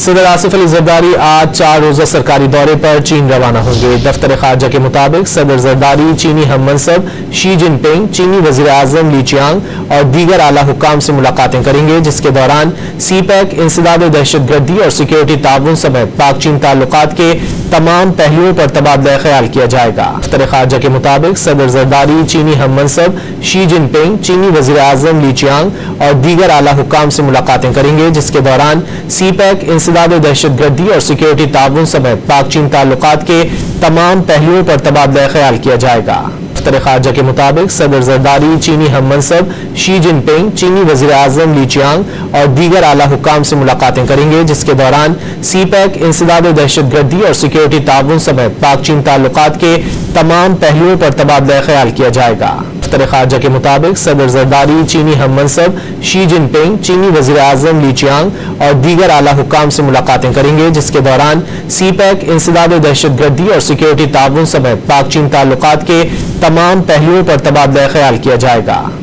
सदर आसिफ अली जरदारी आज 4 रोजा सरकारी दौरे पर चीन रवाना होंगे। दफ्तर खारजा के मुताबिक सदर जरदारी चीनी हम मनसब शी जिनपिंग, चीनी वजीर आजम ली चियांग और दीगर आला हुक्काम से मुलाकातें करेंगे, जिसके दौरान CPEC, इंसदाद दहशतगर्दी और सिक्योरिटी ताउन समेत पाक चीन ताल्लुकात के तमाम पहलुओं पर तबादला ख्याल किया जाएगा। दफ्तर खारजा के मुताबिक सदर जरदारी चीनी हम मनसब शी जिनपिंग, चीनी वजीर आजम ली चियांग और दीगर आला हुक्काम से मुलाकातें करेंगे, जिसके दौरान CPEC, इंसदाद दहशतगर्दी और सिक्योरिटी ताउन समेत पाक चीन ताल्लुकात के तमाम पहलुओं पर तबादला ख्याल किया जाएगा। दफ्तर खारजा के मुताबिक सदर जरदारी चीनी हम मनसब शी जिनपिंग, चीनी वजीर आजम ली चियांग और दीगर आला हुक्काम से मुलाकातें करेंगे, जिसके दौरान CPEC, इंसदाद दहशतगर्दी और सिक्योरिटी ताउन समेत पाक चीन ताल्लुकात के तमाम पहलुओं पर तबादला ख्याल किया जाएगा। दफ्तर खारजा के मुताबिक सदर जरदारी चीनी हम मनसब शी जिनपिंग, चीनी वजीर आजम ली चियांग और दीगर आला हुक्काम से मुलाकातें करेंगे, जिसके दौरान CPEC, इंसदाद दहशतगर्दी और सिक्योरिटी ताउन समेत पाक चीन ताल्लुकात के तमाम पहलुओं पर तबादला ख्याल किया जाएगा।